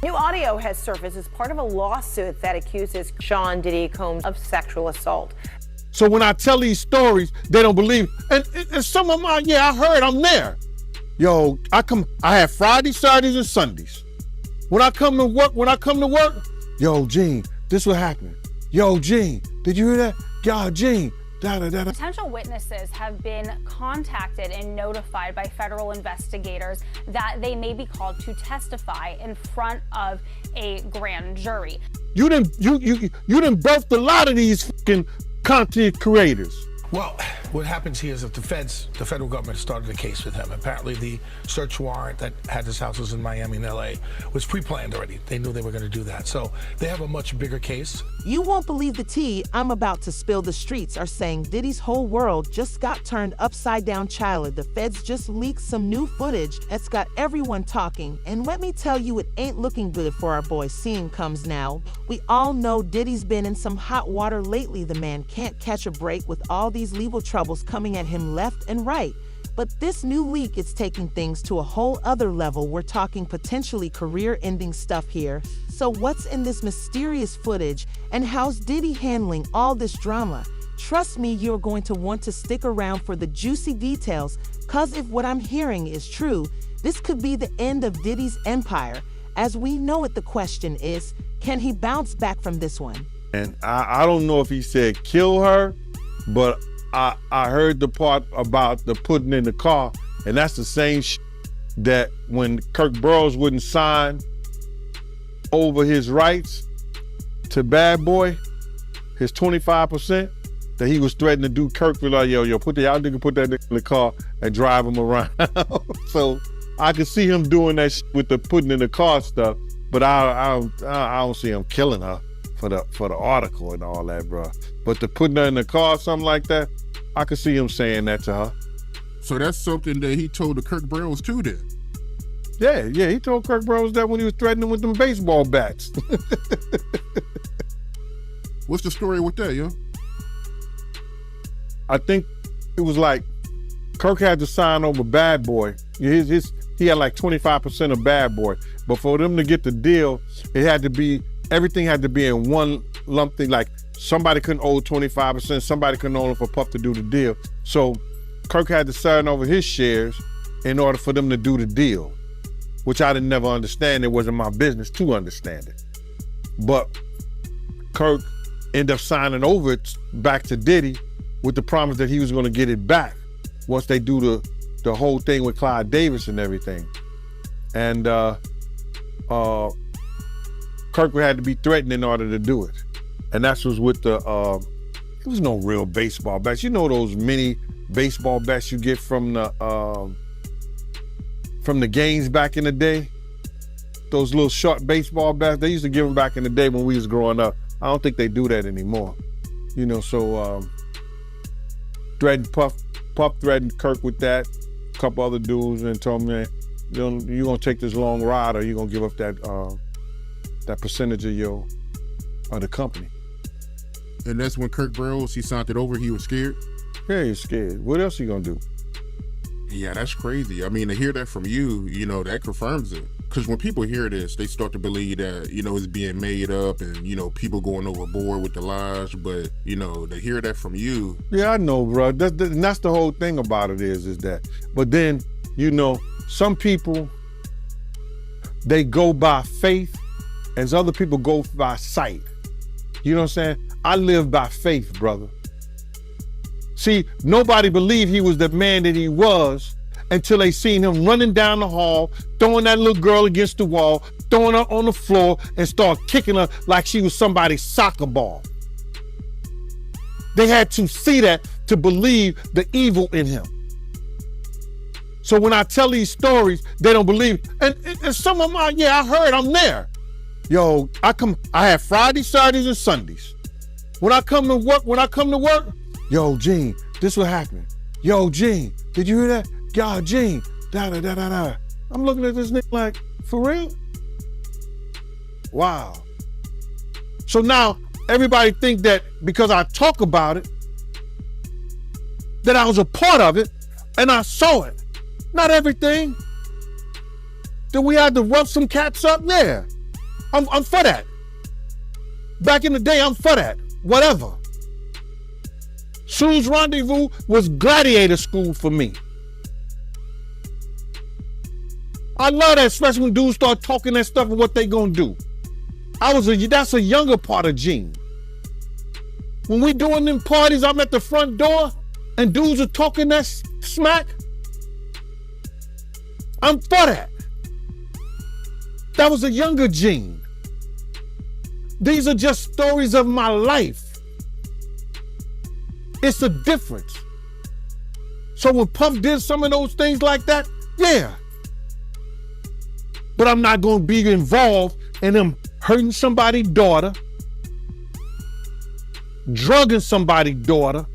New audio has surfaced as part of a lawsuit that accuses Sean Diddy Combs of sexual assault. So when I tell these stories, they don't believe. And some of them, I heard, I'm there. Yo, I have Fridays, Saturdays, and Sundays. When I come to work, yo, Gene, this what happened. Yo, Gene, did you hear that? Yo, Gene, da-da-da-da. Potential witnesses have been contacted and notified by federal investigators that they may be called to testify in front of a grand jury. You done birthed a lot of these fucking content creators. Well, what happens here is that the federal government started a case with him. Apparently the search warrant that had his houses in Miami and LA was pre-planned already. They knew they were going to do that. So they have a much bigger case. You won't believe the tea I'm about to spill. The streets are saying Diddy's whole world just got turned upside down. Child, the feds just leaked some new footage that's got everyone talking. And let me tell you, it ain't looking good for our boy. Seeing comes now. We all know Diddy's been in some hot water lately. The man can't catch a break with all these legal troubles coming at him left and right. But this new leak is taking things to a whole other level. We're talking potentially career-ending stuff here. So what's in this mysterious footage, and how's Diddy handling all this drama? Trust me, you're going to want to stick around for the juicy details, cause if what I'm hearing is true, this could be the end of Diddy's empire. As we know it, the question is, can he bounce back from this one? And I don't know if he said kill her, but I heard the part about the putting in the car, and that's the same that when Kirk Burroughs wouldn't sign over his rights to Bad Boy, his 25%, that he was threatening to do. Kirk was like, yo, y'all nigga put that in the car and drive him around. So I could see him doing that with the putting in the car stuff, but I don't see him killing her for the article and all that, bro. But to putting her in the car, something like that, I could see him saying that to her. So that's something that he told the Kirk Burroughs too then? Yeah, he told Kirk Burroughs that when he was threatening with them baseball bats. What's the story with that, yo? I think it was like Kirk had to sign over Bad Boy. He had like 25% of Bad Boy. But for them to get the deal, everything had to be in one lump thing. Like somebody couldn't owe 25%, somebody couldn't owe him for Puff to do the deal. So Kirk had to sign over his shares in order for them to do the deal, which I didn't never understand. It wasn't my business to understand it. But Kirk ended up signing over it back to Diddy with the promise that he was going to get it back once they do the whole thing with Clive Davis and everything. And Kirk had to be threatened in order to do it. And that was with it was no real baseball bats. You know those mini baseball bats you get from the games back in the day? Those little short baseball bats, they used to give them back in the day when we was growing up. I don't think they do that anymore. You know, so Puff threatened Kirk with that, a couple other dudes, and told me, you're gonna take this long ride or you're gonna give up that percentage of the company. And that's when Kirk Burroughs, he signed it over, he was scared? Yeah, he's scared. What else he gonna do? Yeah, that's crazy. I mean, to hear that from you, that confirms it. Because when people hear this, they start to believe that, it's being made up and, people going overboard with the lies. But, to hear that from you. Yeah, I know, bro. That's the whole thing about it is that. But then, some people, they go by faith as other people go by sight. You know what I'm saying? I live by faith, brother. See, nobody believed he was the man that he was until they seen him running down the hall, throwing that little girl against the wall, throwing her on the floor, and start kicking her like she was somebody's soccer ball. They had to see that to believe the evil in him. So when I tell these stories, they don't believe. And some of them, I heard, I'm there. Yo, I have Fridays, Saturdays, and Sundays. When I come to work, yo, Gene, this what happened. Yo, Gene, did you hear that? Yo, Gene, da-da-da-da-da. I'm looking at this nigga like, for real? Wow. So now everybody think that because I talk about it, that I was a part of it and I saw it. Not everything. Did we have to rough some cats up? Yeah. I'm for that. Back in the day, I'm for that. Whatever. Sue's Rendezvous was gladiator school for me. I love that, especially when dudes start talking that stuff and what they gonna do. That's a younger part of Gene. When we doing them parties, I'm at the front door and dudes are talking that smack. I'm for that. That was a younger Gene. These are just stories of my life. It's a difference. So when Puff did some of those things like that, yeah. But I'm not gonna be involved in them hurting somebody's daughter, drugging somebody's daughter,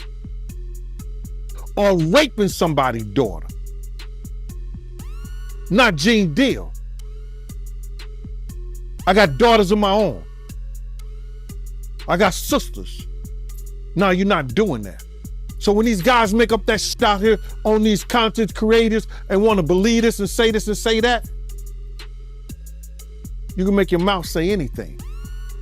or raping somebody's daughter. Not Gene Deal. I got daughters of my own. I got sisters. No, you're not doing that. So when these guys make up that shit out here on these content creators and want to believe this and say that, you can make your mouth say anything.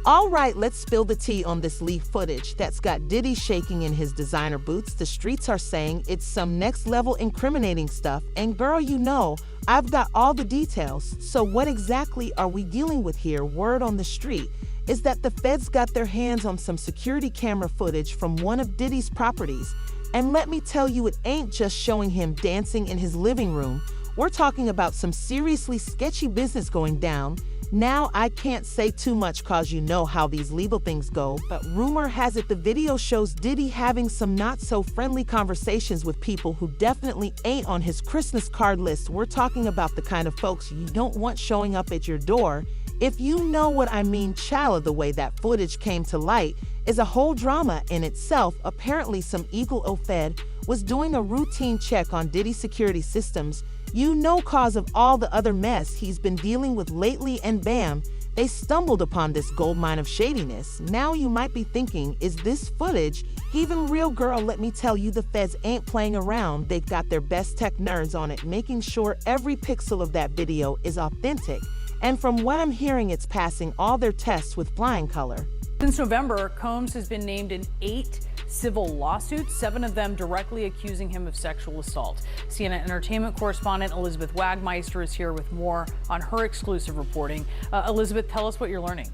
All right, let's spill the tea on this leaked footage that's got Diddy shaking in his designer boots. The streets are saying it's some next level incriminating stuff. And girl, you know, I've got all the details. So what exactly are we dealing with here? Word on the street is that the feds got their hands on some security camera footage from one of Diddy's properties. And let me tell you, it ain't just showing him dancing in his living room. We're talking about some seriously sketchy business going down. Now, I can't say too much cause you know how these legal things go, but rumor has it the video shows Diddy having some not so friendly conversations with people who definitely ain't on his Christmas card list. We're talking about the kind of folks you don't want showing up at your door. If you know what I mean, Chala, the way that footage came to light is a whole drama in itself. Apparently, some Eagle Fed was doing a routine check on Diddy's security systems. You know, cause of all the other mess he's been dealing with lately, and bam, they stumbled upon this goldmine of shadiness. Now you might be thinking, is this footage even real? Girl, let me tell you, the feds ain't playing around. They've got their best tech nerds on it, making sure every pixel of that video is authentic. And from what I'm hearing, it's passing all their tests with flying color. Since November, Combs has been named in 8 civil lawsuits, 7 of them directly accusing him of sexual assault. CNN entertainment correspondent Elizabeth Wagmeister is here with more on her exclusive reporting. Elizabeth, tell us what you're learning.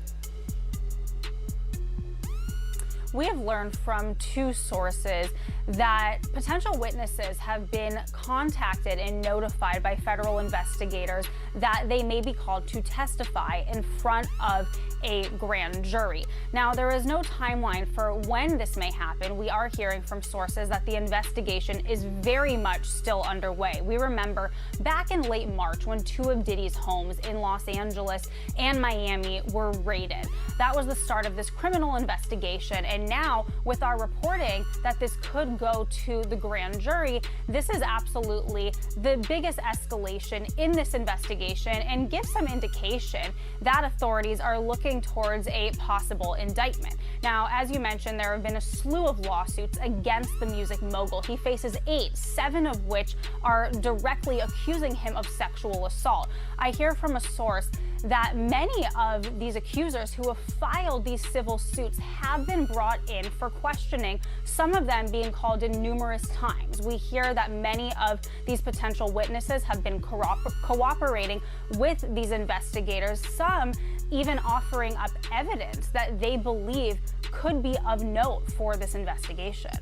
We have learned from 2 sources that potential witnesses have been contacted and notified by federal investigators that they may be called to testify in front of a grand jury. Now, there is no timeline for when this may happen. We are hearing from sources that the investigation is very much still underway. We remember back in late March when 2 of Diddy's homes in Los Angeles and Miami were raided. That was the start of this criminal investigation. And now, with our reporting that this could go to the grand jury, this is absolutely the biggest escalation in this investigation and gives some indication that authorities are looking towards a possible indictment. Now, as you mentioned, there have been a slew of lawsuits against the music mogul. He faces 8, 7 of which are directly accusing him of sexual assault. I hear from a source that many of these accusers who have filed these civil suits have been brought in for questioning, some of them being called in numerous times. We hear that many of these potential witnesses have been cooperating with these investigators, some even offering up evidence that they believe could be of note for this investigation.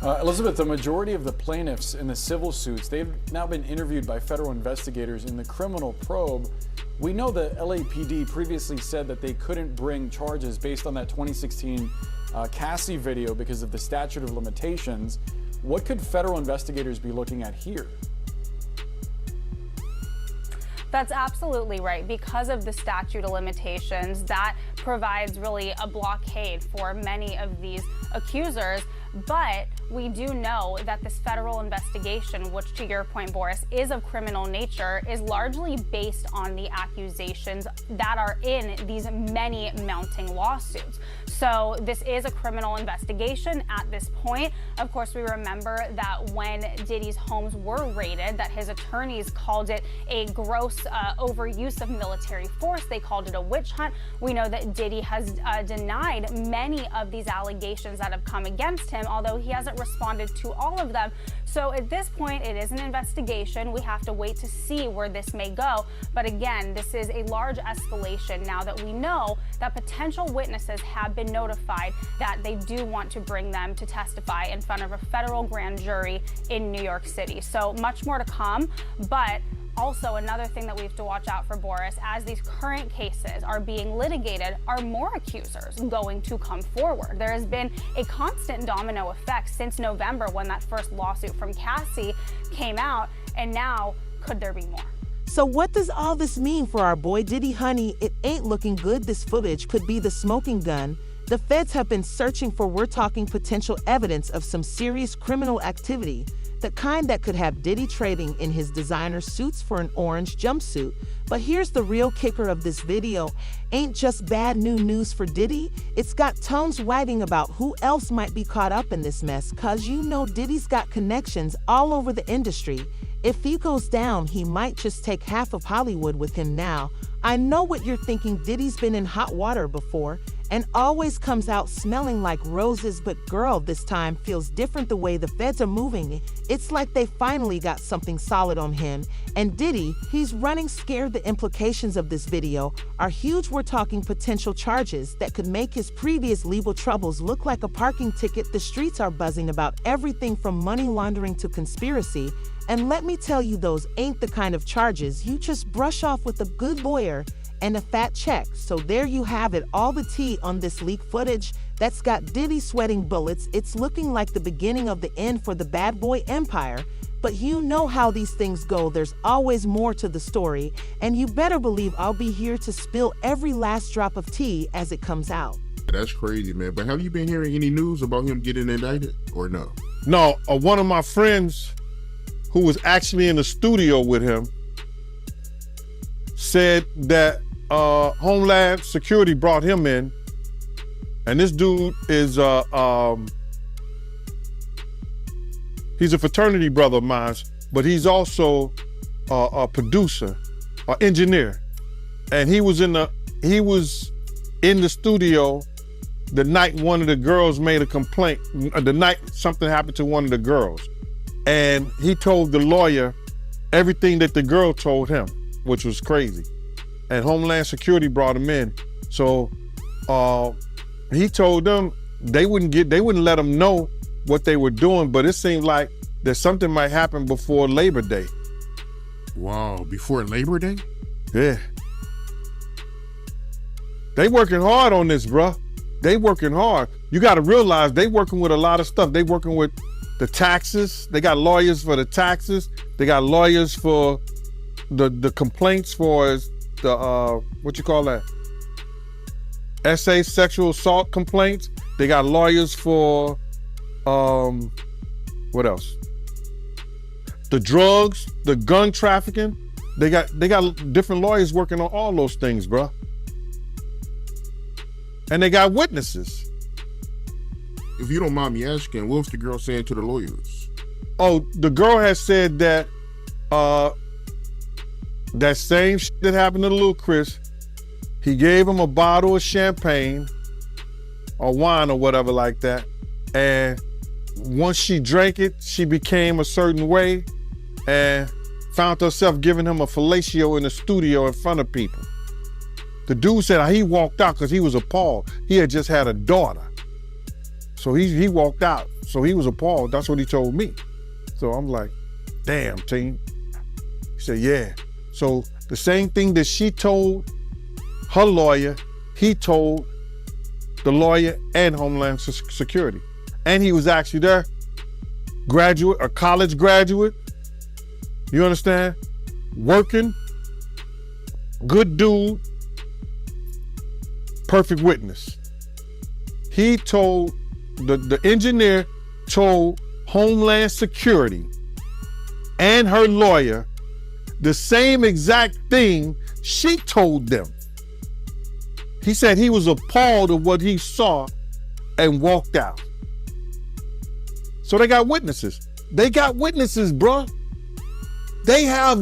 Elizabeth, the majority of the plaintiffs in the civil suits, they've now been interviewed by federal investigators in the criminal probe. We know the LAPD previously said that they couldn't bring charges based on that 2016 Cassie video because of the statute of limitations. What could federal investigators be looking at here? That's absolutely right. Because of the statute of limitations, that provides really a blockade for many of these accusers. But we do know that this federal investigation, which to your point, Boris, is of criminal nature, is largely based on the accusations that are in these many mounting lawsuits. So this is a criminal investigation at this point. Of course, we remember that when Diddy's homes were raided, that his attorneys called it a gross overuse of military force. They called it a witch hunt. We know that Diddy has denied many of these allegations that have come against him, although he hasn't responded to all of them. So at this point, it is an investigation. We have to wait to see where this may go. But again, this is a large escalation now that we know that potential witnesses have been notified that they do want to bring them to testify in front of a federal grand jury in New York City. So much more to come, but also, another thing that we have to watch out for, Boris, as these current cases are being litigated, are more accusers going to come forward? There has been a constant domino effect since November when that first lawsuit from Cassie came out, and now could there be more? So what does all this mean for our boy Diddy, honey? It ain't looking good. This footage could be the smoking gun. The feds have been searching for, we're talking, potential evidence of some serious criminal activity. The kind that could have Diddy trading in his designer suits for an orange jumpsuit. But here's the real kicker of this video. Ain't just bad news for Diddy. It's got tones wagging about who else might be caught up in this mess, cause you know Diddy's got connections all over the industry. If he goes down, he might just take half of Hollywood with him now. I know what you're thinking. Diddy's been in hot water before and always comes out smelling like roses, but girl, this time feels different the way the feds are moving. It's like they finally got something solid on him. And Diddy, he's running scared. The implications of this video are huge. We're talking potential charges that could make his previous legal troubles look like a parking ticket. The streets are buzzing about everything from money laundering to conspiracy. And let me tell you, those ain't the kind of charges you just brush off with a good lawyer and a fat check. So there you have it, all the tea on this leaked footage that's got Diddy sweating bullets. It's looking like the beginning of the end for the bad boy empire. But you know how these things go. There's always more to the story. And you better believe I'll be here to spill every last drop of tea as it comes out. That's crazy, man. But have you been hearing any news about him getting indicted or no? No, one of my friends who was actually in the studio with him said that Homeland Security brought him in, and this dude is he's a fraternity brother of mine, but he's also a producer, an engineer, and he was in the studio the night one of the girls made a complaint. The night something happened to one of the girls, and he told the lawyer everything that the girl told him, which was crazy. And Homeland Security brought him in. So he told them they wouldn't let him know what they were doing, but it seemed like that something might happen before Labor Day. Wow, before Labor Day? Yeah. They working hard on this, bruh. They working hard. You gotta realize they working with a lot of stuff. They working with the taxes. They got lawyers for the taxes. They got lawyers for the complaints for the what you call that? Sexual assault complaints. They got lawyers for what else? The drugs, the gun trafficking. They got different lawyers working on all those things, bro. And they got witnesses. If you don't mind me asking, what was the girl saying to the lawyers? Oh, the girl has said that that same shit that happened to Lil Chris, he gave him a bottle of champagne or wine or whatever like that. And once she drank it, she became a certain way and found herself giving him a fellatio in the studio in front of people. The dude said he walked out because he was appalled. He had just had a daughter. So he walked out. So he was appalled. That's what he told me. So I'm like, damn, team. He said, yeah. So the same thing that she told her lawyer, he told the lawyer and Homeland Security. And he was actually there, graduate, a college graduate, you understand? Working, good dude, perfect witness. He told the engineer told Homeland Security and her lawyer the same exact thing she told them. He said he was appalled at what he saw and walked out. So they got witnesses. They got witnesses, bruh. They have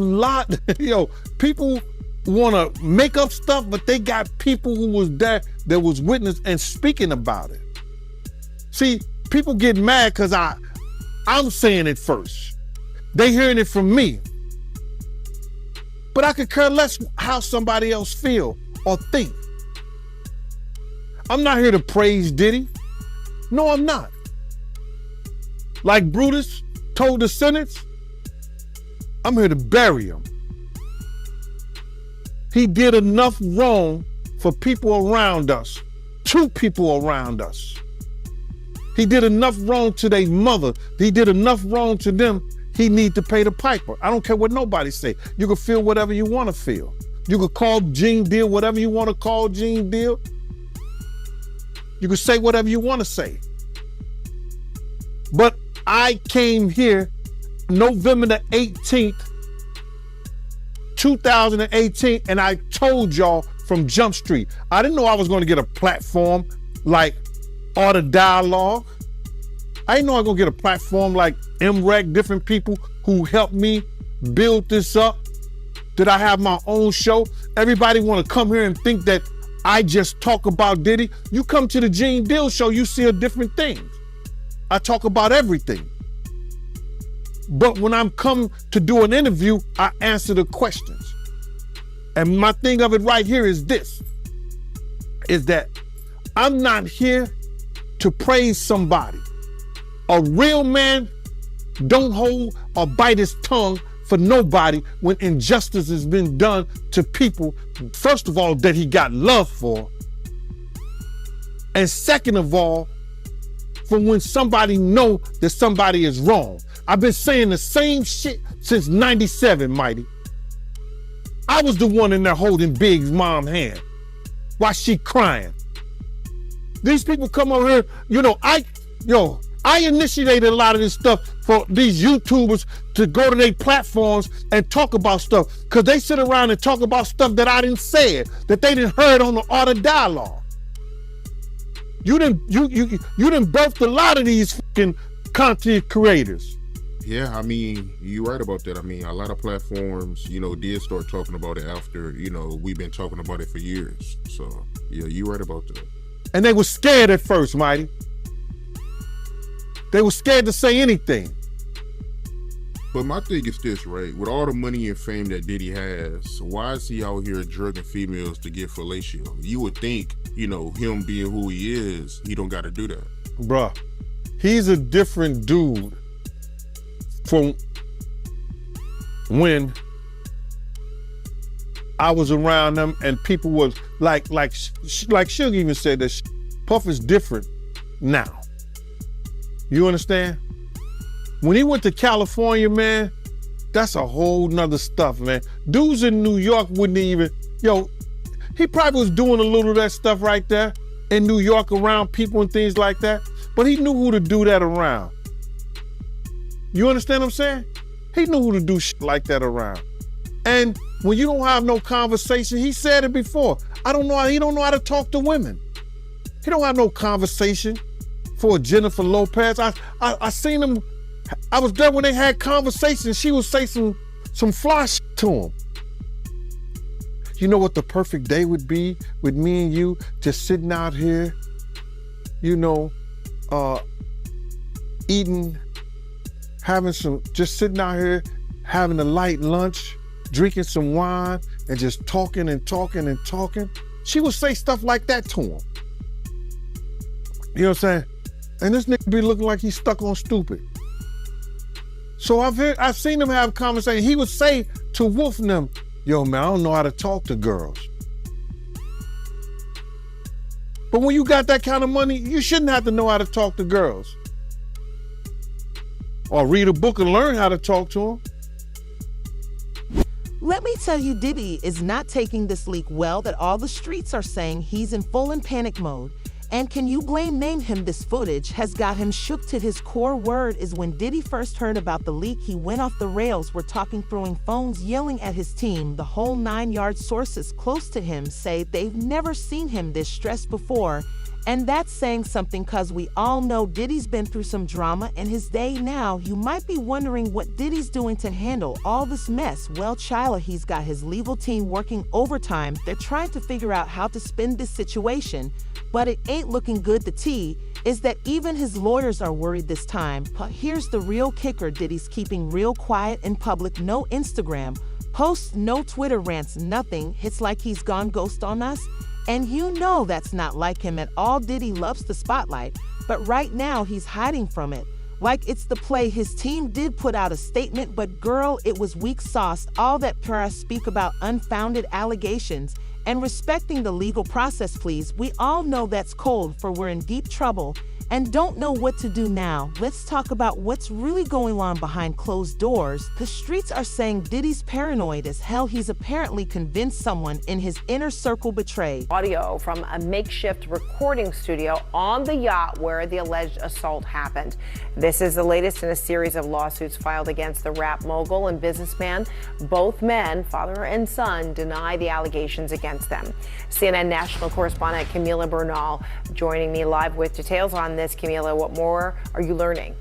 people want to make up stuff, but they got people who was there that was witness and speaking about it. See, people get mad because I'm saying it first. They hearing it from me. But I could care less how somebody else feel or think. I'm not here to praise Diddy. No, I'm not. Like Brutus told the sentence, I'm here to bury him. He did enough wrong for people around us, to people around us. He did enough wrong to their mother. He did enough wrong to them. He need to pay the piper. I don't care what nobody say. You can feel whatever you want to feel. You can call Gene Deal whatever you want to call Gene Deal. You can say whatever you want to say. But I came here November the 18th, 2018, and I told y'all from Jump Street, I didn't know I was going to get a platform like Art of Dialogue. I didn't know I was going to get a platform like MREC, different people who helped me build this up. Did I have my own show? Everybody want to come here and think that I just talk about Diddy. You come to the Gene Deal show, you see a different thing. I talk about everything. But when I'm come to do an interview, I answer the questions. And my thing of it right here is this, is that I'm not here to praise somebody. A real man don't hold or bite his tongue for nobody when injustice has been done to people, first of all, that he got love for. And second of all, for when somebody know that somebody is wrong. I've been saying the same shit since 97, Mighty. I was the one in there holding Big's mom's hand while she crying. These people come over here, I initiated a lot of this stuff for these YouTubers to go to their platforms and talk about stuff, because they sit around and talk about stuff that I didn't say, that they didn't heard on the Art of Dialogue. You done birthed a lot of these fucking content creators. Yeah, I mean, you're right about that. I mean, a lot of platforms, did start talking about it after, we've been talking about it for years. So, yeah, you're right about that. And they were scared at first, Mighty. They were scared to say anything. But my thing is this, right? With all the money and fame that Diddy has, why is he out here drugging females to get fellatio? You would think, him being who he is, he don't got to do that. Bruh, he's a different dude from when I was around them and people was like Suge even said that Puff is different now. You understand? When he went to California, man, that's a whole nother stuff, man. Dudes in New York wouldn't even, he probably was doing a little of that stuff right there in New York around people and things like that, but he knew who to do that around. You understand what I'm saying? He knew who to do shit like that around. And when you don't have no conversation, he said it before, he don't know how to talk to women. He don't have no conversation for Jennifer Lopez. I seen him, I was there when they had conversations. She would say some fly shit to him. You know what the perfect day would be with me and you just sitting out here, eating, just sitting out here, having a light lunch, drinking some wine, and just talking and talking and talking. She would say stuff like that to him. You know what I'm saying? And this nigga be looking like he's stuck on stupid. So I've seen him have conversations. He would say to Wolf and them, yo, man, I don't know how to talk to girls. But when you got that kind of money, you shouldn't have to know how to talk to girls. Or read a book and learn how to talk to them. Let me tell you, Diddy is not taking this leak well that all the streets are saying he's in full and panic mode. And can you blame him? This footage has got him shook to his core. Word is when Diddy first heard about the leak, he went off the rails. We're talking throwing phones, yelling at his team, the whole 9 yards. Sources close to him say they've never seen him this stressed before. And that's saying something, cause we all know Diddy's been through some drama in his day. Now, you might be wondering what Diddy's doing to handle all this mess. Well, Chyla, he's got his legal team working overtime. They're trying to figure out how to spin this situation, but it ain't looking good. The tea is that even his lawyers are worried this time. But here's the real kicker. Diddy's keeping real quiet in public. No Instagram posts, no Twitter rants, nothing. It's like he's gone ghost on us. And you know that's not like him at all. Diddy loves the spotlight, but right now he's hiding from it. Like it's the play. His team did put out a statement, but girl, it was weak sauce. All that press speak about unfounded allegations and respecting the legal process, please. We all know that's cold, for we're in deep trouble and don't know what to do now. Let's talk about what's really going on behind closed doors. The streets are saying Diddy's paranoid as hell. He's apparently convinced someone in his inner circle betrayed. Audio from a makeshift recording studio on the yacht where the alleged assault happened. This is the latest in a series of lawsuits filed against the rap mogul and businessman. Both men, father and son, deny the allegations against them. CNN national correspondent Camila Bernal joining me live with details on this. Camila, what more are you learning?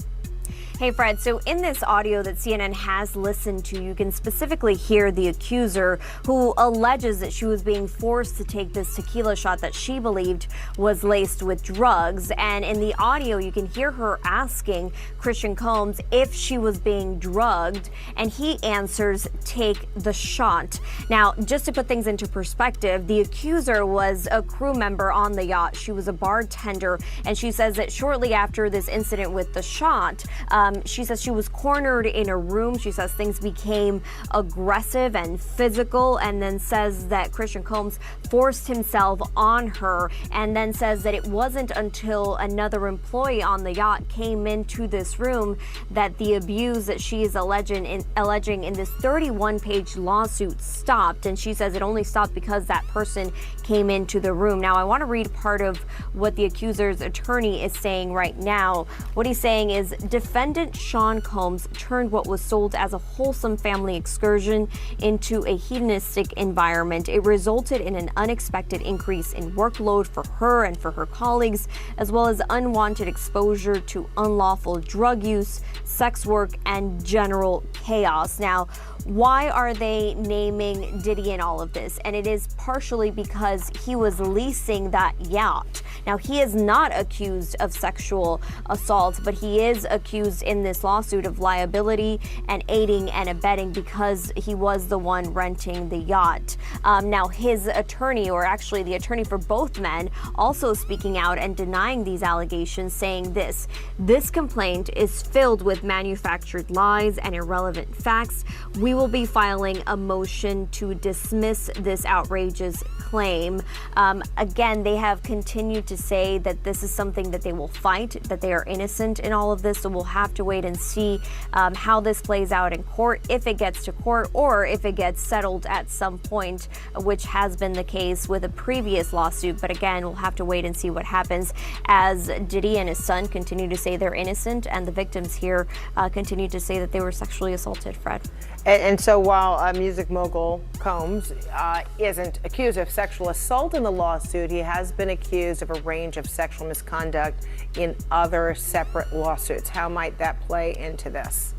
Hey, Fred. So in this audio that CNN has listened to, you can specifically hear the accuser who alleges that she was being forced to take this tequila shot that she believed was laced with drugs. And in the audio, you can hear her asking Christian Combs if she was being drugged, and he answers, "Take the shot." Now, just to put things into perspective, the accuser was a crew member on the yacht. She was a bartender, and she says that shortly after this incident with the shot, she says she was cornered in a room. She says things became aggressive and physical, and then says that Christian Combs forced himself on her, and then says that it wasn't until another employee on the yacht came into this room that the abuse that she is alleging in this 31-page lawsuit stopped. And she says it only stopped because that person came into the room. Now, I want to read part of what the accuser's attorney is saying right now. What he's saying is, defendant Sean Combs turned what was sold as a wholesome family excursion into a hedonistic environment. It resulted in an unexpected increase in workload for her and for her colleagues, as well as unwanted exposure to unlawful drug use, sex work, and general chaos. Now, why are they naming Diddy in all of this? And it is partially because he was leasing that yacht. Now, he is not accused of sexual assault, but he is accused in this lawsuit of liability and aiding and abetting because he was the one renting the yacht. Now, his attorney, or actually the attorney for both men, also speaking out and denying these allegations, saying this complaint is filled with manufactured lies and irrelevant facts. We will be filing a motion to dismiss this outrageous claim. Again, they have continued to say that this is something that they will fight, that they are innocent in all of this. So we'll have to wait and see how this plays out in court, if it gets to court or if it gets settled at some point, which has been the case with a previous lawsuit. But again, we'll have to wait and see what happens as Diddy and his son continue to say they're innocent, and the victims here continue to say that they were sexually assaulted, Fred. And so while music mogul Combs isn't accused of sexual assault in the lawsuit, he has been accused of a range of sexual misconduct in other separate lawsuits. How might that play into this?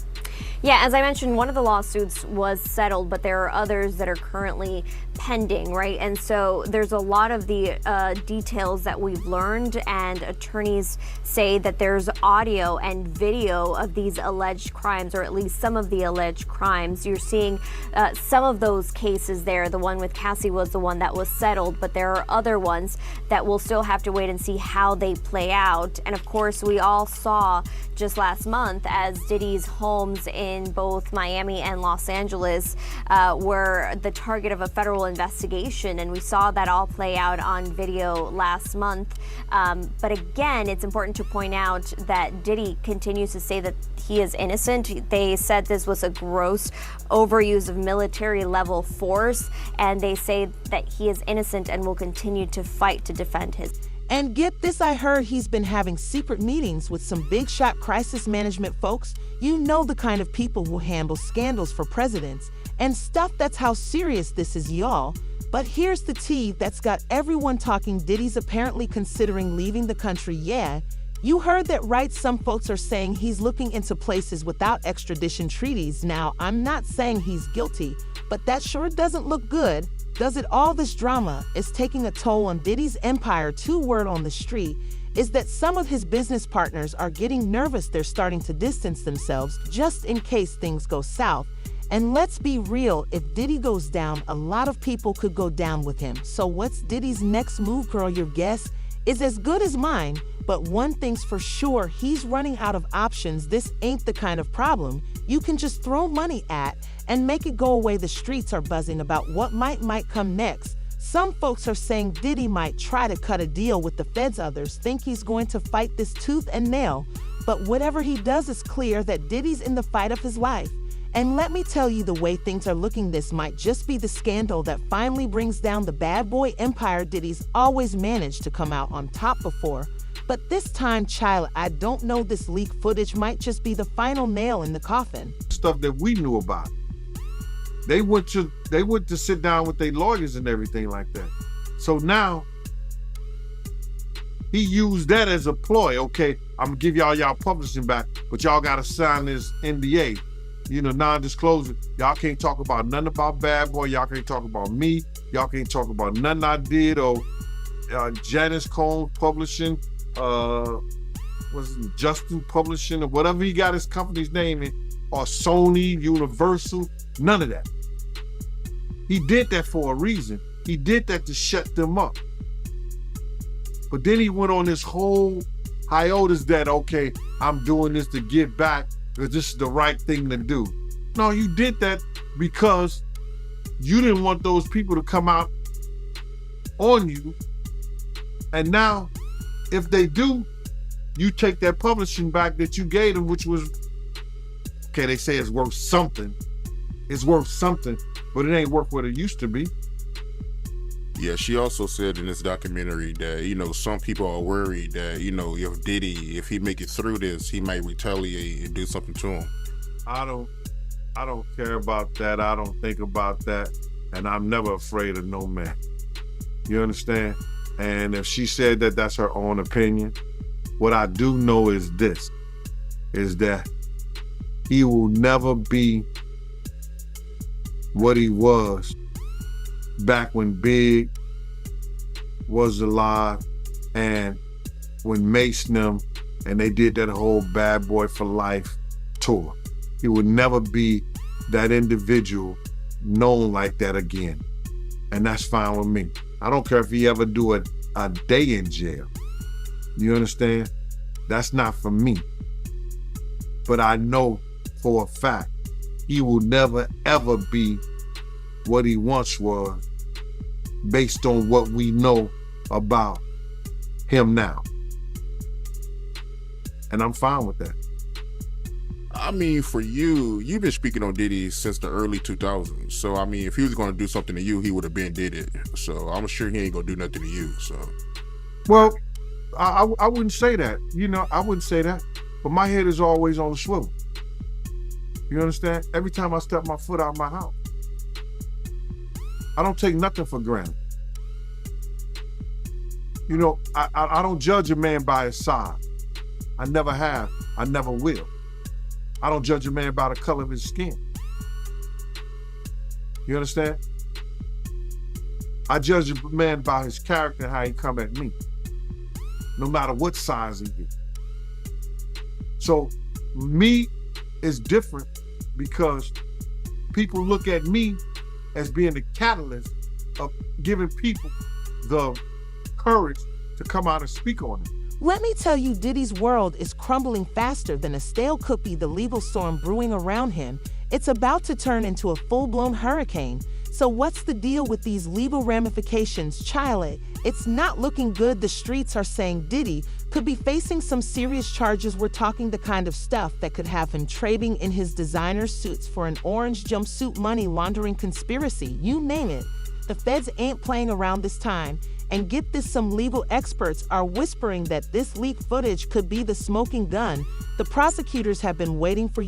Yeah, as I mentioned, one of the lawsuits was settled, but there are others that are currently pending, right? And so there's a lot of the details that we've learned, and attorneys say that there's audio and video of these alleged crimes, or at least some of the alleged crimes. You're seeing some of those cases there. The one with Cassie was the one that was settled, but there are other ones that we'll still have to wait and see how they play out. And of course, we all saw just last month as Diddy's homes in both Miami and Los Angeles were the target of a federal investigation, and we saw that all play out on video last month. But again, it's important to point out that Diddy continues to say that he is innocent. They said this was a gross overuse of military level force, and they say that he is innocent and will continue to fight to defend his. And get this, I heard he's been having secret meetings with some big shot crisis management folks. You know, the kind of people who handle scandals for presidents and stuff. That's how serious this is, y'all. But here's the tea that's got everyone talking. Diddy's apparently considering leaving the country. Yeah, you heard that right. Some folks are saying he's looking into places without extradition treaties. Now, I'm not saying he's guilty, but that sure doesn't look good, does it? All this drama is taking a toll on Diddy's empire. Word on the street is that some of his business partners are getting nervous. They're starting to distance themselves just in case things go south. And let's be real, if Diddy goes down, a lot of people could go down with him. So what's Diddy's next move, girl? Your guess is as good as mine. But one thing's for sure, he's running out of options. This ain't the kind of problem you can just throw money at and make it go away. The streets are buzzing about what might come next. Some folks are saying Diddy might try to cut a deal with the feds. Others think he's going to fight this tooth and nail. But whatever he does, it's clear that Diddy's in the fight of his life. And let me tell you, the way things are looking, this might just be the scandal that finally brings down the bad boy empire. Diddy's always managed to come out on top before, but this time, child, I don't know, this leak footage might just be the final nail in the coffin. Stuff that we knew about. They went to sit down with their lawyers and everything like that. So now he used that as a ploy. Okay, I'm gonna give y'all publishing back, but y'all gotta sign this NDA. Non-disclosure. Y'all can't talk about nothing about Bad Boy. Y'all can't talk about me. Y'all can't talk about nothing I did or Janice Combs Publishing, Justin Publishing, or whatever he got his company's name in, or Sony, Universal, none of that. He did that for a reason. He did that to shut them up. But then he went on this whole hiatus that, okay, I'm doing this to get back because this is the right thing to do. No, you did that because you didn't want those people to come out on you. And now, if they do, you take that publishing back that you gave them, which was, okay, they say it's worth something. It's worth something, but it ain't worth what it used to be. Yeah, she also said in this documentary that, some people are worried that, if Diddy, if he make it through this, he might retaliate and do something to him. I don't care about that. I don't think about that. And I'm never afraid of no man. You understand? And if she said that that's her own opinion, what I do know is this, is that he will never be what he was back when Big was alive and when Mason and they did that whole Bad Boy for Life tour. He would never be that individual known like that again. And that's fine with me. I don't care if he ever do a day in jail. You understand? That's not for me. But I know for a fact he will never ever be what he once was based on what we know about him now. And I'm fine with that. I mean, for you've been speaking on Diddy since the early 2000s. So, I mean, if he was going to do something to you, he would have been did it. So, I'm sure he ain't going to do nothing to you, so. Well, I wouldn't say that. I wouldn't say that. But my head is always on the swivel. You understand? Every time I step my foot out of my house, I don't take nothing for granted. I don't judge a man by his size. I never have. I never will. I don't judge a man by the color of his skin. You understand? I judge a man by his character and how he come at me, no matter what size he is. So me is different because people look at me as being the catalyst of giving people the courage to come out and speak on it. Let me tell you, Diddy's world is crumbling faster than a stale cookie. The legal storm brewing around him, it's about to turn into a full-blown hurricane. So what's the deal with these legal ramifications? Child, it's not looking good. The streets are saying Diddy could be facing some serious charges. We're talking the kind of stuff that could have him trading in his designer suits for an orange jumpsuit, money laundering conspiracy, you name it. The feds ain't playing around this time. And get this, some legal experts are whispering that this leaked footage could be the smoking gun. The prosecutors have been waiting for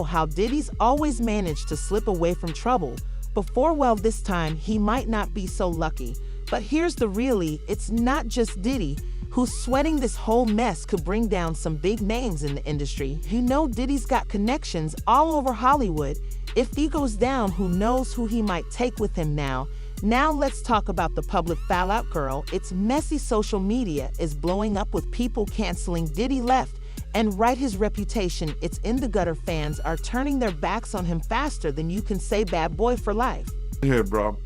how Diddy's always managed to slip away from trouble. Before, well, this time he might not be so lucky. But here's the really, it's not just Diddy who's sweating this whole mess. Could bring down some big names in the industry. Diddy's got connections all over Hollywood. If he goes down, who knows who he might take with him now. Now let's talk about the public fallout, girl. It's messy. Social media is blowing up with people canceling Diddy left and right. His reputation, it's in the gutter. Fans are turning their backs on him faster than you can say bad boy for life. Here, bro.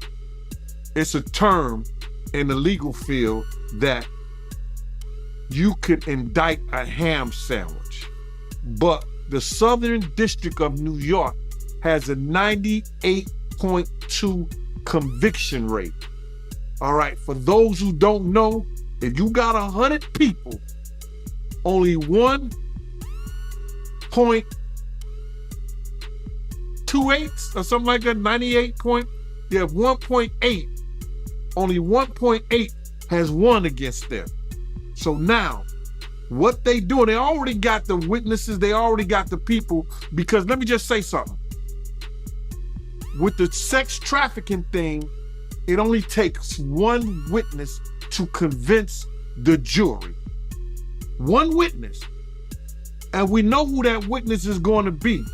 It's a term in the legal field that you could indict a ham sandwich. But the Southern District of New York has a 98.2 conviction rate. All right, for those who don't know, if you got 100 people, only 1.28 or something like that, 1.8, only 1.8 has won against them. So now, what they doing, they already got the witnesses, they already got the people, because let me just say something. With the sex trafficking thing, it only takes one witness to convince the jury. One witness. And we know who that witness is going to be.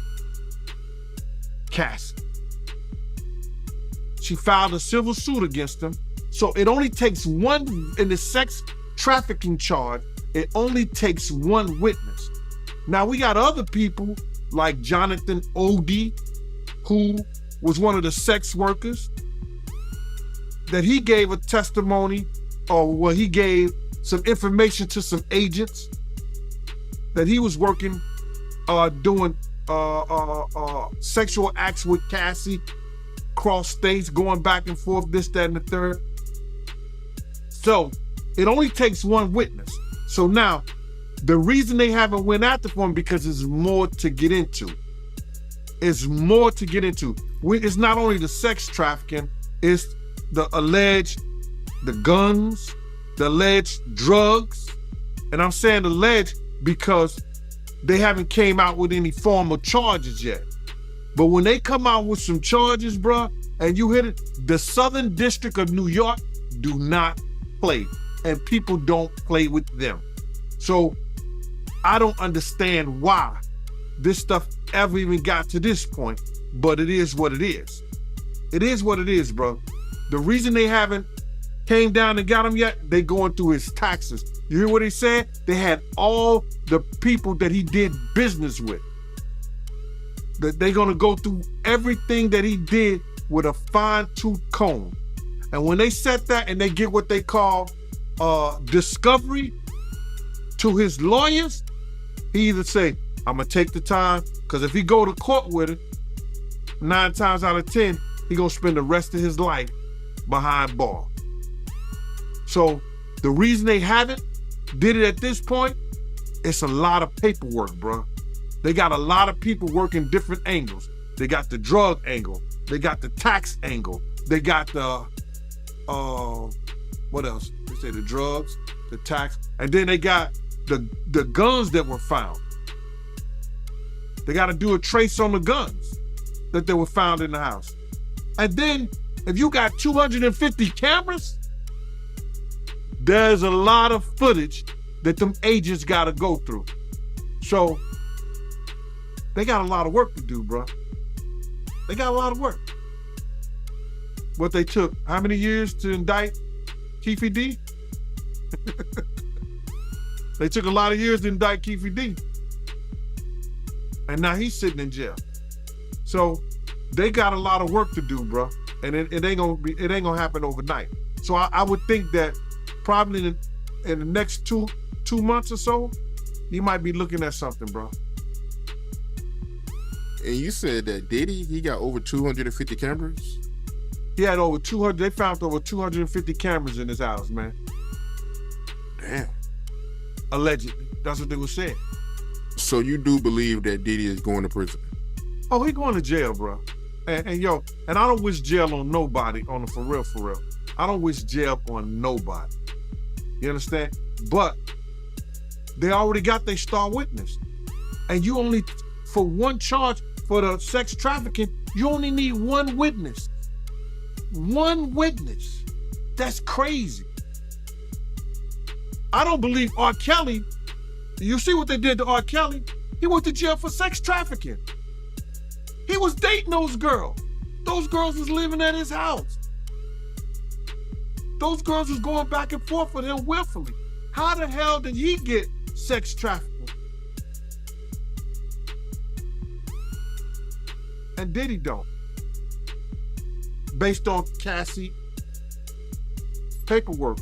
Cassie. She filed a civil suit against him. So it only takes one, in the sex trafficking charge, it only takes one witness. Now we got other people like Jonathan Odie, who was one of the sex workers, that he gave a testimony, or he gave some information to some agents that he was working, doing sexual acts with Cassie, cross states, going back and forth, this, that, and the third. So it only takes one witness. So now, the reason they haven't went after him, because there's more to get into. It's more to get into. It's not only the sex trafficking, it's the guns, the alleged drugs. And I'm saying alleged because they haven't came out with any formal charges yet. But when they come out with some charges, bruh, and you hit it, the Southern District of New York do not play. And people don't play with them. So I don't understand why this stuff ever even got to this point, but it is what it is. It is what it is, bro. The reason they haven't came down and got him yet, they going through his taxes. You hear what he said? They had all the people that he did business with. That they're gonna go through everything that he did with a fine-tooth comb. And when they set that and they get what they call discovery to his lawyers, he either say, I'm gonna take the time, because if he go to court with it, 9 times out of 10, he gonna spend the rest of his life behind bars. So the reason they haven't did it at this point, it's a lot of paperwork, bro. They got a lot of people working different angles. They got the drug angle, they got the tax angle, they got the what else? They say the drugs, the tax, and then they got the guns that were found. They got to do a trace on the guns that they were found in the house. And then if you got 250 cameras, there's a lot of footage that them agents got to go through. So they got a lot of work to do, bro. They got a lot of work. What they took, how many years to indict Keefe D? They took a lot of years to indict Keefe D. And now he's sitting in jail. So they got a lot of work to do, bro. And it ain't gonna happen overnight. So I would think that probably in the next two months or so, you might be looking at something, bro. And you said that Diddy, he got over 250 cameras? He had over 200, they found over 250 cameras in his house, man. Damn. Allegedly. That's what they were saying. So you do believe that Diddy is going to prison? Oh, he going to jail, bro. And I don't wish jail on nobody, on a for real. I don't wish jail on nobody. You understand? But they already got their star witness. And you only, for one charge for the sex trafficking, you only need one witness. One witness. That's crazy. I don't believe R. Kelly, you see what they did to R. Kelly? He went to jail for sex trafficking. He was dating those girls. Those girls was living at his house. Those girls was going back and forth with him willfully. How the hell did he get sex trafficking? And Diddy don't. Based on Cassie paperwork.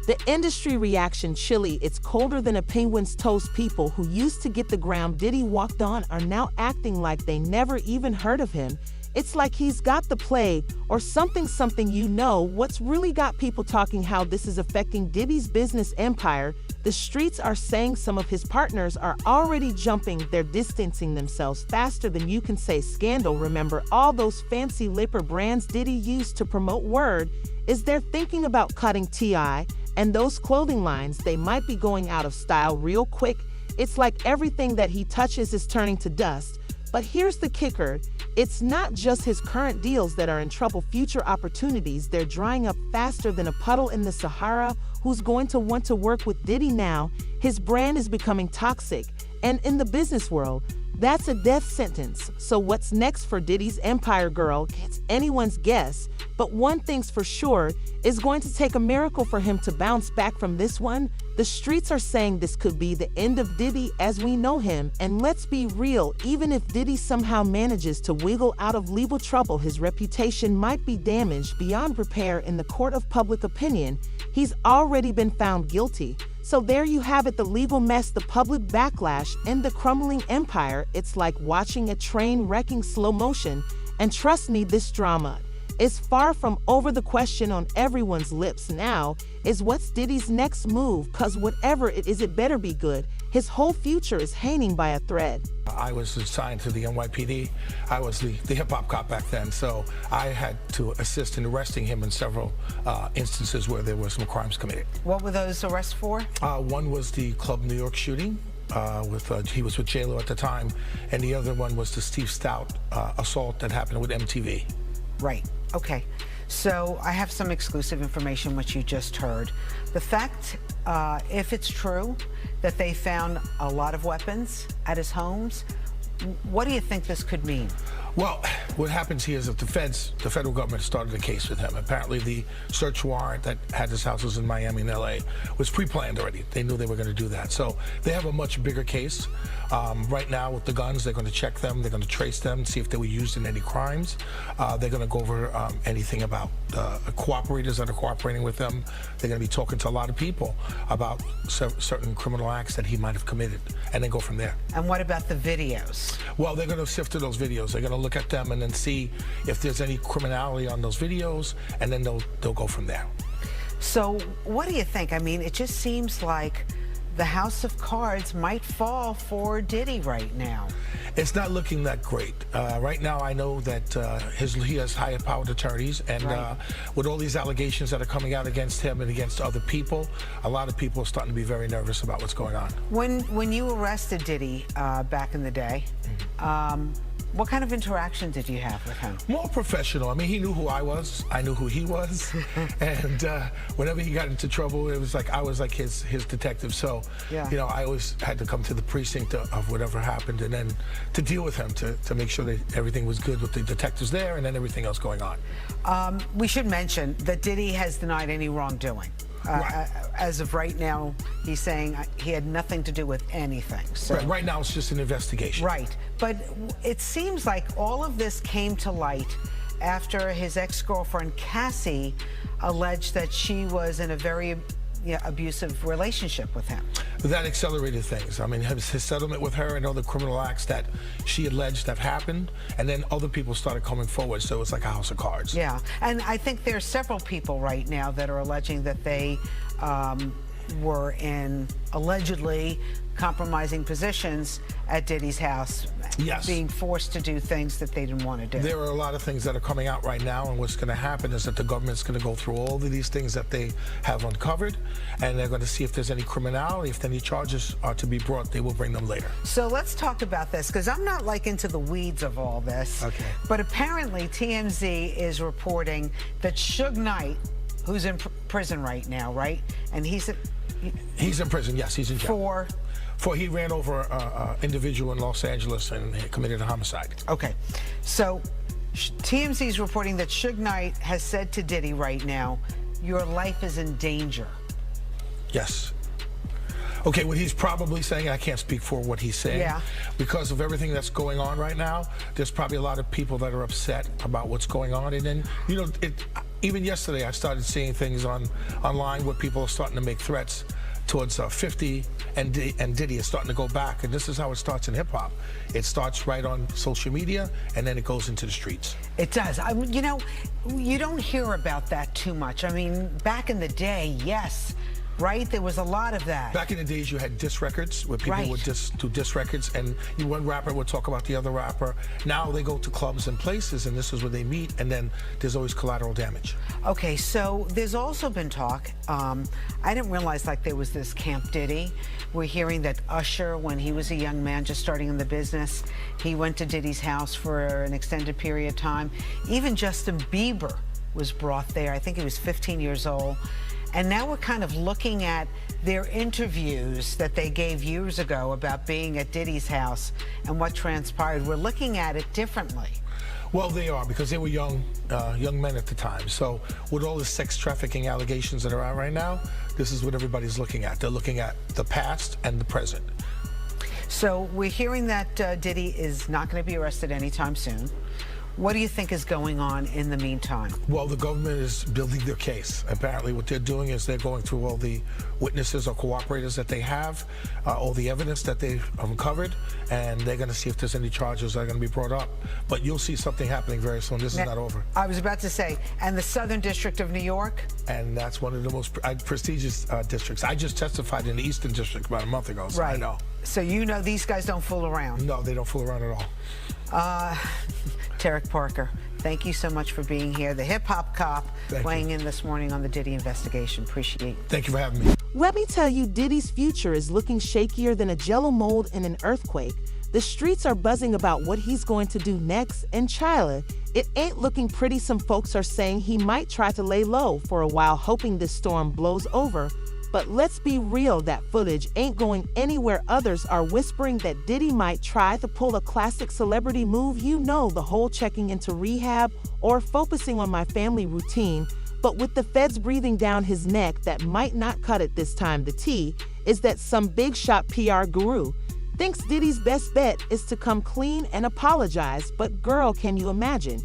The industry reaction chilly. It's colder than a penguin's toes. People who used to get the ground Diddy walked on are now acting like they never even heard of him. It's like he's got the plague or something. You know what's really got people talking, how this is affecting Diddy's business empire. The streets are saying some of his partners are already jumping. They're distancing themselves faster than you can say scandal. Remember all those fancy liquor brands Diddy used to promote Word? Is they're thinking about cutting T.I. and those clothing lines. They might be going out of style real quick. It's like everything that he touches is turning to dust. But here's the kicker. It's not just his current deals that are in trouble. Future opportunities, they're drying up faster than a puddle in the Sahara. Who's going to want to work with Diddy now? His brand is becoming toxic. And in the business world, that's a death sentence. So what's next for Diddy's empire, girl? It's anyone's guess. But one thing's for sure, it's going to take a miracle for him to bounce back from this one. The streets are saying this could be the end of Diddy as we know him. And let's be real, even if Diddy somehow manages to wiggle out of legal trouble, his reputation might be damaged beyond repair in the court of public opinion. He's already been found guilty. So there you have it, the legal mess, the public backlash, and the crumbling empire. It's like watching a train wrecking slow motion. And trust me, this drama is far from over. The question on everyone's lips now is what's Diddy's next move? Cause whatever it is, it better be good. His whole future is hanging by a thread. I was assigned to the NYPD. I was the hip-hop cop back then, so I had to assist in arresting him in several instances where there were some crimes committed. What were those arrests for? One was the Club New York shooting. He was with J-Lo at the time, and the other one was the Steve Stout assault that happened with MTV. Right. Okay. So I have some exclusive information, which you just heard. The fact, if it's true, that they found a lot of weapons at his homes, what do you think this could mean? Well, what happens here is that the federal government started a case with him. Apparently the search warrant that had his houses in Miami and LA was pre-planned already. They knew they were going to do that. So they have a much bigger case. Right now with the guns, they're going to check them, they're going to trace them, see if they were used in any crimes. They're going to go over anything about cooperators that are cooperating with them. They're going to be talking to a lot of people about certain criminal acts that he might have committed, and then go from there. And what about the videos? Well, they're going to sift through those videos. They're going to look at them and then see if there's any criminality on those videos, and then they'll go from there. So what do you think? I mean, it just seems like the house of cards might fall for Diddy right now. It's not looking that great. Right now, I know that he has high-powered attorneys, and right. With all these allegations that are coming out against him and against other people, a lot of people are starting to be very nervous about what's going on. When you arrested Diddy back in the day, what kind of interaction did you have with him? More professional. I mean, he knew who I was. I knew who he was. And whenever he got into trouble, it was like I was like his detective. So, yeah. You know, I always had to come to the precinct of whatever happened, and then to deal with him, to make sure that everything was good with the detectives there, and then everything else going on. We should mention that Diddy has denied any wrongdoing. Right. As of right now, he's saying he had nothing to do with anything. So. Right now, it's just an investigation. Right. But it seems like all of this came to light after his ex-girlfriend, Cassie, alleged that she was in a very abusive relationship with him. That accelerated things. I mean, his settlement with her and all the criminal acts that she alleged have happened, and then other people started coming forward, so it's like a house of cards. Yeah, and I think there are several people right now that are alleging that they were in allegedly compromising positions at Diddy's house, Yes. being forced to do things that they didn't want to do. There are a lot of things that are coming out right now, and what's going to happen is that the government's going to go through all of these things that they have uncovered, and they're going to see if there's any criminality. If any charges are to be brought, they will bring them later. So let's talk about this, because I'm not like into the weeds of all this. Okay. But apparently TMZ is reporting that Suge Knight, who's in prison right now, right? And he's in prison, yes, he's in jail. For he ran over an individual in Los Angeles and he committed a homicide. Okay, so TMZ is reporting that Suge Knight has said to Diddy right now, your life is in danger. Yes. Okay, what he's probably saying, I can't speak for what he's saying. Yeah. Because of everything that's going on right now, there's probably a lot of people that are upset about what's going on. And then, you know, even yesterday I started seeing things online where people are starting to make threats towards 50 and Diddy is starting to go back. And this is how it starts in hip hop. It starts right on social media and then it goes into the streets. It does. You know, you don't hear about that too much. I mean, back in the day, yes, right? There was a lot of that. Back in the days, you had diss records where people would just do diss records, and one rapper would talk about the other rapper. Now they go to clubs and places, and this is where they meet, and then there's always collateral damage. Okay, so there's also been talk. I didn't realize like there was this Camp Diddy. We're hearing that Usher, when he was a young man just starting in the business, he went to Diddy's house for an extended period of time. Even Justin Bieber was brought there. I think he was 15 years old. And now we're kind of looking at their interviews that they gave years ago about being at Diddy's house and what transpired. We're looking at it differently. Well, they are, because they were young men at the time. So with all the sex trafficking allegations that are out right now, this is what everybody's looking at. They're looking at the past and the present. So we're hearing that Diddy is not going to be arrested anytime soon. What do you think is going on in the meantime? Well, the government is building their case. Apparently what they're doing is they're going through all the witnesses or cooperators that they have, all the evidence that they've uncovered, and they're going to see if there's any charges that are going to be brought up. But you'll see something happening very soon. This is not over. I was about to say, and the Southern District of New York? And that's one of the most prestigious districts. I just testified in the Eastern District about a month ago, so I know. So you know these guys don't fool around? No, they don't fool around at all. Tarek Parker, thank you so much for being here. The hip-hop cop weighing in this morning on the Diddy investigation. Appreciate it. Thank you for having me. Let me tell you, Diddy's future is looking shakier than a jello mold in an earthquake. The streets are buzzing about what he's going to do next, and Chyla, it ain't looking pretty. Some folks are saying he might try to lay low for a while, hoping this storm blows over. But let's be real, that footage ain't going anywhere. Others are whispering that Diddy might try to pull a classic celebrity move, you know, the whole checking into rehab or focusing on my family routine. But with the feds breathing down his neck, that might not cut it this time. The tea is that some big shot PR guru thinks Diddy's best bet is to come clean and apologize. But girl, can you imagine?